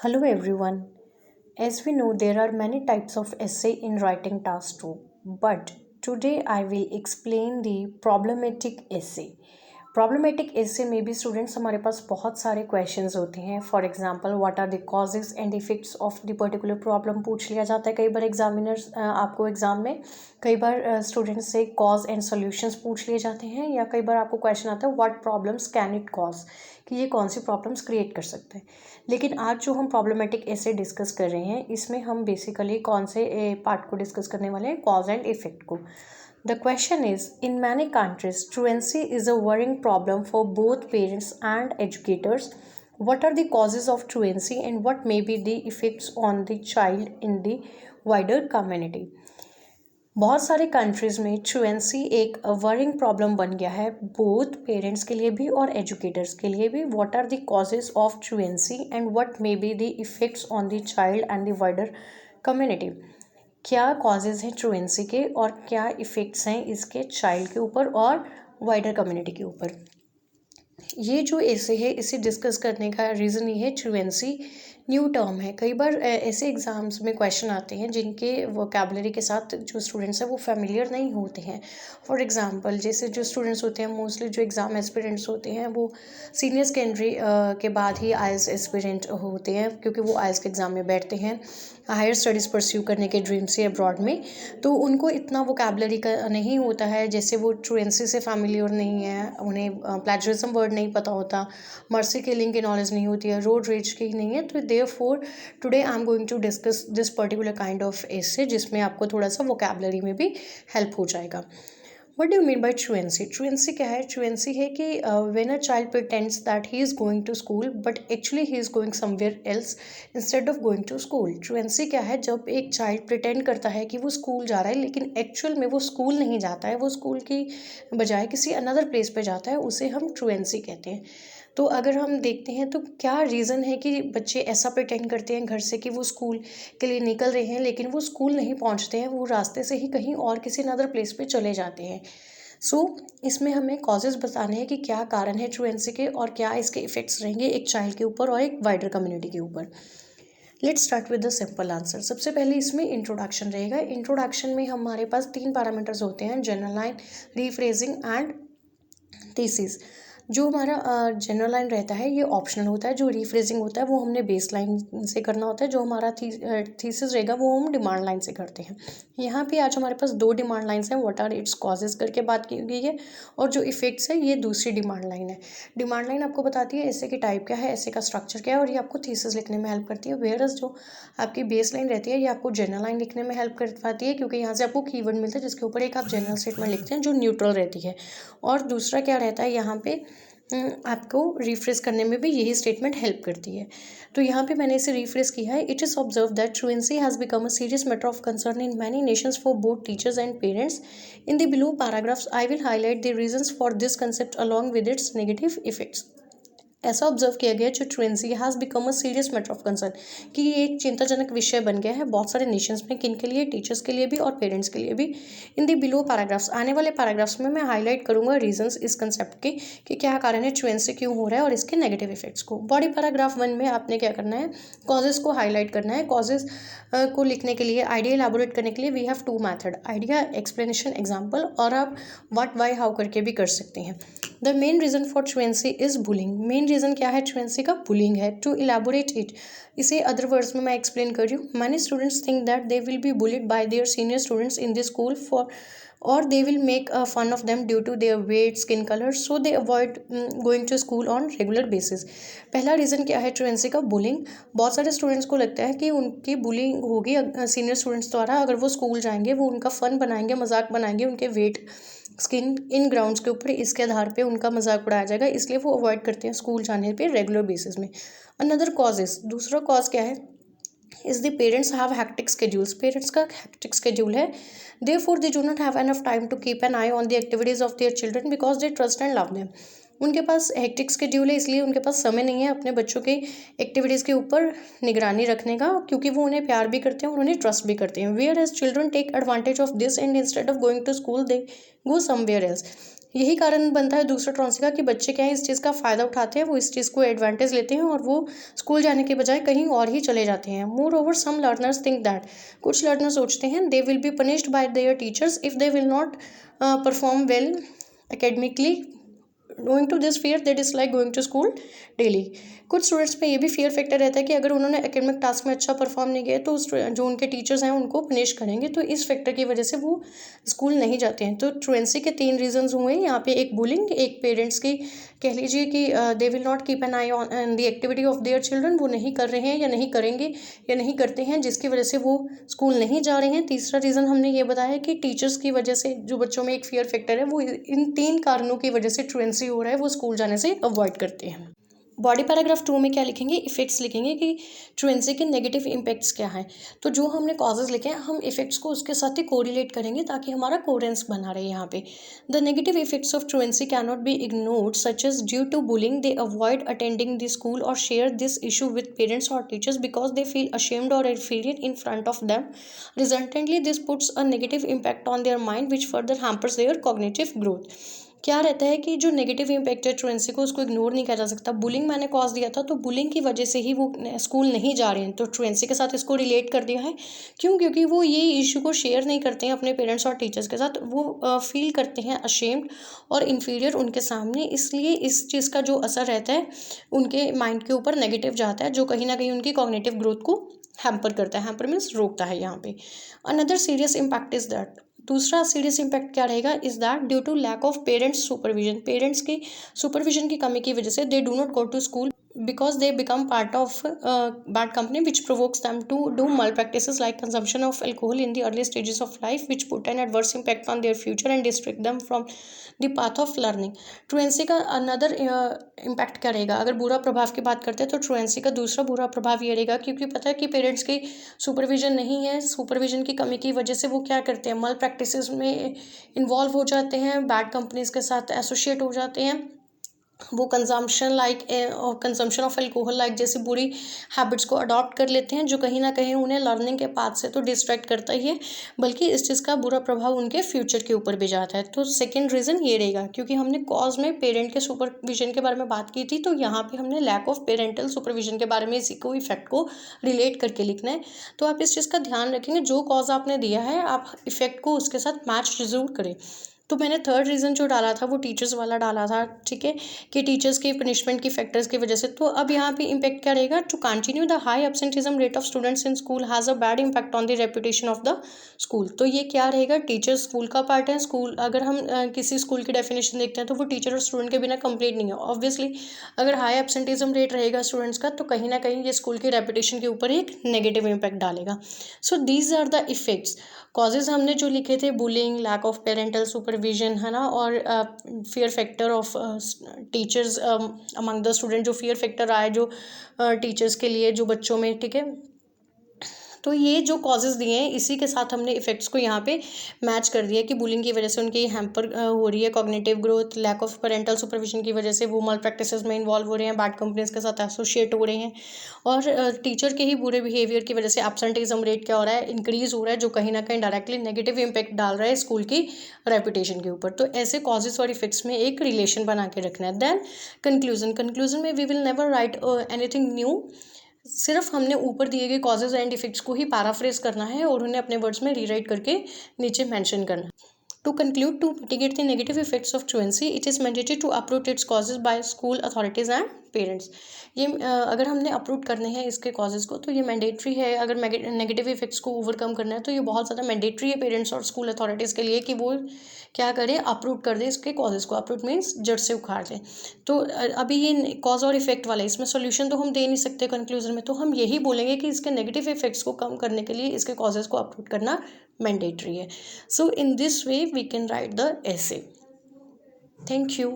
Hello everyone. As we know, there are many types of essay in writing task too. But today I will explain the problematic essay. Problematic ऐसे में भी students हमारे पास बहुत सारे questions होते हैं. For example what are the causes and effects of the particular problem पूछ लिया जाता है कई बार एग्जामिनर्स आपको एग्जाम में. कई बार स्टूडेंट्स से कॉज एंड सॉल्यूशंस पूछ लिए जाते हैं, या कई बार आपको क्वेश्चन आता है what problems can it cause, कि ये कौन सी प्रॉब्लम्स क्रिएट कर सकते हैं. लेकिन आज जो हम प्रॉब्लमेटिक ऐसे डिस्कस कर रहे हैं, इसमें हम बेसिकली कौन से पार्ट को डिस्कस करने वाले हैं, कॉज एंड इफेक्ट को. The question is, in many countries, truancy is a worrying problem for both parents and educators. What are the causes of truancy and what may be the effects on the child in the wider community? बहुत सारे countries में truancy एक worrying problem बन गया है, both parents के लिए भी और एजुकेटर्स के लिए भी. What are the causes of truancy and what may be the effects on the child and the wider community. क्या कॉजेज़ हैं truancy के और क्या इफ़ेक्ट्स हैं इसके चाइल्ड के ऊपर और वाइडर कम्युनिटी के ऊपर. ये जो ऐसे है इसे डिस्कस करने का रीज़न ये है, truancy न्यू टर्म है. कई बार ऐसे एग्ज़ाम्स में क्वेश्चन आते हैं जिनके वोकैबुलरी के साथ जो स्टूडेंट्स हैं वो फेमिलियर नहीं होते हैं. फॉर एग्ज़ाम्पल जैसे जो स्टूडेंट्स होते हैं, मोस्टली जो एग्ज़ाम एस्पिरेंट्स होते हैं वो सीनियर सेकेंडरी के बाद ही आइल्स एस्पिरेंट होते हैं, क्योंकि वो आइल्स के एग्ज़ाम में बैठते हैं हायर स्टडीज़ परस्यू करने के ड्रीम से अब्रॉड में. तो उनको इतना वोकैबुलरी का नहीं होता है, जैसे वो truancy से फेमिलियर नहीं है, उन्हें प्लेजरिज्म वर्ड नहीं पता होता, मर्सी किलिंग की नॉलेज नहीं होती है, रोड रेज की नहीं है. तो therefore today I am going to discuss this particular kind of essay, जिसमें आपको थोड़ा सा वोकैबुलरी में भी हेल्प हो जाएगा. What do you mean by truancy? Truancy क्या है? Truancy है कि when a child pretends that he is going to school but actually he is going somewhere else instead of going to school. Truancy क्या है? जब एक child pretend करता है कि वो स्कूल जा रहा है लेकिन actual में वो स्कूल नहीं जाता है, वो स्कूल की बजाय किसी another place पे जाता है, उसे हम truancy कहते हैं. तो अगर हम देखते हैं तो क्या रीज़न है कि बच्चे ऐसा प्रिटेंड करते हैं घर से कि वो स्कूल के लिए निकल रहे हैं, लेकिन वो स्कूल नहीं पहुंचते हैं, वो रास्ते से ही कहीं और किसी अदर प्लेस पे चले जाते हैं. इसमें हमें कॉजेज़ बताने हैं कि क्या कारण है truancy के और क्या इसके इफ़ेक्ट्स रहेंगे एक चाइल्ड के ऊपर और एक वाइडर कम्युनिटी के ऊपर. Let's start with the simple answer. सबसे पहले इसमें इंट्रोडक्शन रहेगा. इंट्रोडक्शन में हमारे पास 3 पैरामीटर्स होते हैं, general line, rephrasing and thesis. जो हमारा जनरल लाइन रहता है ये ऑप्शनल होता है, जो रीफ्रेजिंग होता है वो हमने बेस लाइन से करना होता है, जो हमारा थीसिस रहेगा वो हम डिमांड लाइन से करते हैं. यहाँ पे आज हमारे पास 2 डिमांड लाइन्स हैं. व्हाट आर इट्स कॉजेज करके बात की गई है, और जो इफेक्ट्स है ये दूसरी डिमांड लाइन है. डिमांड लाइन आपको बताती है ऐसे की टाइप क्या है, ऐसे का स्ट्रक्चर क्या है, और ये आपको थीसिस लिखने में हेल्प करती है. वेयरएज जो आपकी बेस लाइन रहती है ये आपको जनरल लाइन लिखने में हेल्प कर पाती है, क्योंकि यहाँ से आपको कीवर्ड मिलता है जिसके ऊपर एक आप जनरल स्टेटमेंट लिखते हैं जो न्यूट्रल रहती है. और दूसरा क्या रहता है यहाँ पे, आपको रिफ्रेश करने में भी यही स्टेटमेंट हेल्प करती है. तो यहाँ पे मैंने इसे रिफ्रेश किया है. It is observe that truancy has become a serious matter of concern in many Nations for both teachers and parents. In the below paragraphs I will highlight the reasons for this concept along with its negative effects. ऐसा observe किया गया जो truancy has become a serious matter of concern, कि ये एक चिंताजनक विषय बन गया है बहुत सारे नेशंस में. किन के लिए? टीचर्स के लिए भी और पेरेंट्स के लिए भी. इन दी बिलो पैराग्राफ्स, आने वाले पैराग्राफ्स में मैं हाईलाइट करूंगा रीजंस इस कंसेप्ट के, कि क्या कारण है truancy क्यों हो रहा है और इसके नेगेटिव इफेक्ट्स को. बॉडी पैराग्राफ 1 में आपने क्या करना है, कॉजेज को हाईलाइट करना है. कॉजेज को लिखने के लिए, आइडिया एलाबोरेट करने के लिए we have 2 method, idea, explanation, example, और आप व्हाट, वाई, हाउ करके भी कर सकते हैं. The main reason for truancy is bullying. Main reason क्या है truancy का? बुलिंग है. टू इलाबोरेट इट, इसे अदर वर्ड्स में मैं एक्सप्लेन कर रही हूँ. Many students think that they will B bullied bye there senior students in the school for, और they will make fun of them due to their weight, skin color, so they avoid going to school on regular basis. पहला reason क्या है truancy का? Bullying. बहुत सारे students को लगता है कि उनकी बुलिंग होगी सीनियर स्टूडेंट्स द्वारा अगर वो स्कूल जाएंगे, वो उनका फ़न बनाएंगे, मजाक बनाएंगे उनके वेट, स्किन, इन ग्राउंड्स के ऊपर. इसके आधार पे उनका मजाक उड़ाया जाएगा, इसलिए वो अवॉइड करते हैं स्कूल जाने पे रेगुलर बेसिस में. अनदर कॉजेज, दूसरा कॉज क्या है, is the parents have hectic schedules. Parents का हैक्टिक स्केड्यूल है, therefore they do not have enough time to keep an eye on the activities of their children because they trust and love them. उनके पास hectic schedule है, इसलिए उनके पास समय नहीं है अपने बच्चों के एक्टिविटीज़ के ऊपर निगरानी रखने का, क्योंकि वो उन्हें प्यार भी करते हैं और उन्हें ट्रस्ट भी करते हैं. Whereas children take advantage of this and instead of going to school they go somewhere else. यही कारण बनता है दूसरा ट्रॉन्सी का कि बच्चे क्या है इस चीज़ का फ़ायदा उठाते हैं, वो इस चीज़ को एडवांटेज लेते हैं और वो स्कूल जाने के बजाय कहीं और ही चले जाते हैं। Moreover some learners think that, कुछ लर्नर सोचते हैं they will be punished by their teachers if they will not perform well academically. Going to this fear they dislike going to school daily. कुछ students में ये भी fear factor रहता है कि अगर उन्होंने एकेडमिक टास्क में अच्छा परफॉर्म नहीं किया तो जो उनके टीचर्स हैं उनको पनिश करेंगे, तो इस फैक्टर की वजह से वो स्कूल नहीं जाते हैं। तो ट्रुएंसी के 3 रीजंस हुए यहाँ पे, एक बुलिंग, एक पेरेंट्स की कह लीजिए कि दे will not keep an I on the activity of their children, वो नहीं कर रहे हैं या नहीं करेंगे या नहीं करते हैं जिसकी वजह से वो स्कूल नहीं जा रहे हैं। तीसरा रीज़न हमने ये बताया कि टीचर्स की वजह से जो बच्चों में एक फियर फैक्टर है वो इन 3 कारणों की वजह से ट्रुएंसी हो रहा है, वो स्कूल जाने से अवॉइड करते हैं। बॉडी पैराग्राफ 2 में क्या लिखेंगे, इफेक्ट्स लिखेंगे कि ट्रुएंसी के नेगेटिव इम्पैक्ट्स क्या हैं। तो जो हमने कॉजेज लिखे हैं हम इफेक्ट्स को उसके साथ ही कोरिलेट करेंगे ताकि हमारा कोहेरेंस बना रहे यहाँ पे। The negative effects of truancy can not be ignored such as due to bullying they avoid attending the school और share this issue with parents और teachers because they feel ashamed और inferior in front of them. Resultantly, this puts a negative impact on their mind which further hampers their cognitive growth. क्या रहता है कि जो negative impact है ट्रुएंसी को उसको इग्नोर नहीं किया जा सकता। बुलिंग मैंने कॉज दिया था, तो बुलिंग की वजह से ही वो स्कूल नहीं जा रहे हैं, तो ट्रुएंसी के साथ इसको रिलेट कर दिया है। क्यों? क्योंकि वो ये इशू को शेयर नहीं करते हैं अपने पेरेंट्स और टीचर्स के साथ, वो फील करते हैं अशेम्ड और इन्फीरियर उनके सामने, इसलिए इस चीज़ का जो असर रहता है उनके माइंड के ऊपर नेगेटिव जाता है, जो कहीं ना कहीं उनकी कॉग्निटिव ग्रोथ को हैम्पर करता है। हैम्पर मीन्स रोकता है यहाँ पे। Another serious impact is that, दूसरा सीरियस इम्पैक्ट क्या रहेगा, is that due to lack of parents supervision, parents की सुपरविजन की कमी की वजह से they do not go to school because they become part of bad company which provokes them to do malpractices like consumption of alcohol in the early stages of life which put an adverse impact on their future and distract them from the path of learning. ट्रुएंसी का another impact क्या रहेगा, अगर बुरा प्रभाव की बात करते हैं तो ट्रुएंसी का दूसरा बुरा प्रभाव ये रहेगा क्योंकि पता है कि पेरेंट्स की सुपरविजन नहीं है, सुपरविजन की कमी की वजह से वो क्या करते हैं, मल प्रैक्टिसेस में इन्वॉल्व हो जाते हैं, बैड कंपनीज के साथ एसोसिएट हो जाते हैं, वो कंजम्पशन ऑफ अल्कोहल लाइक जैसी बुरी हैबिट्स को अडॉप्ट कर लेते हैं, जो कहीं ना कहीं उन्हें लर्निंग के पाथ से तो डिस्ट्रैक्ट करता ही है, बल्कि इस चीज़ का बुरा प्रभाव उनके फ्यूचर के ऊपर भी जाता है। तो सेकंड रीज़न ये रहेगा, क्योंकि हमने कॉज में पेरेंट के सुपरविजन के बारे में बात की थी, तो यहाँ पे हमने लैक ऑफ पेरेंटल सुपरविजन के बारे में इसी को इफेक्ट को रिलेट करके लिखना है। तो आप इस चीज़ का ध्यान रखेंगे, जो कॉज आपने दिया है आप इफेक्ट को उसके साथ मैच जरूर करें। तो मैंने थर्ड रीज़न जो डाला था वो टीचर्स वाला डाला था, ठीक है, कि टीचर्स के पनिशमेंट की फैक्टर्स की वजह से। तो अब यहाँ पे इम्पैक्ट क्या रहेगा, to continue the high absenteeism rate of students in school has a bad impact on the reputation of the school. तो ये क्या रहेगा, टीचर स्कूल का पार्ट है। स्कूल अगर हम किसी स्कूल की डेफिनेशन देखते हैं तो वो टीचर और स्टूडेंट के बिना कंप्लीट नहीं है। ऑब्वियसली अगर हाई एब्सेंटिज्म रेट रहेगा स्टूडेंट्स का तो कहीं ना कहीं ये स्कूल की रेपुटेशन के ऊपर एक नेगेटिव इम्पैक्ट डालेगा। So these are the effects. Causes हमने जो लिखे थे, bullying, lack of parental supervision, है ना, और fear factor of teachers among the student, जो फियर फैक्टर आए जो टीचर्स के लिए जो बच्चों में, ठीक है। तो ये जो कॉजेज़ दिए हैं इसी के साथ हमने इफेक्ट्स को यहाँ पे मैच कर दिया कि बुलिंग की वजह से उनकी हैम्पर हो रही है cognitive growth, lack of parental supervision की वजह से वो मल प्रैक्टिसेस में इन्वॉल्व हो रहे हैं, बैड कंपनीज के साथ एसोसिएट हो रहे हैं, और टीचर के ही बुरे बिहेवियर की वजह से एब्सेंटिज्म रेट क्या हो रहा है, इंक्रीज़ हो रहा है, जो कहीं ना कहीं डायरेक्टली नेगेटिव इम्पैक्ट डाल रहा है स्कूल की रेपुटेशन के ऊपर। तो ऐसे कॉजेज और इफेक्ट्स में एक रिलेशन बना के रखना है। देन कंक्लूजन में we will never write anything new, सिर्फ हमने ऊपर दिए गए कॉजेज एंड इफेक्ट्स को ही पैराफ्रेज करना है और उन्हें अपने वर्ड्स में रीराइट करके नीचे मेंशन करना है। To conclude, to mitigate the negative effects of truancy, it is mandatory to uproot its causes by school authorities and parents. ये अगर हमने अप्रूट करने हैं इसके कॉजेज़ को तो ये मैंडेटरी है। अगर नेगेटिव इफेक्ट्स को ओवरकम करना है तो ये बहुत ज़्यादा मैंडेटरी है पेरेंट्स और स्कूल अथॉरिटीज़ के लिए कि वो क्या करें, अप्रूट कर दें इसके कॉजेज़ को। अप्रूट मीन्स जड़ से उखाड़ दें। तो अभी ये कॉज और इफेक्ट वाला है, इसमें सोल्यूशन तो हम दे नहीं सकते कंक्लूजन में, तो हम यही बोलेंगे कि इसके नेगेटिव इफेक्ट्स को कम करने के लिए इसके कॉजेज़ को अप्रूट करना मैंडेटरी है। So in this way we can write the essay. Thank you.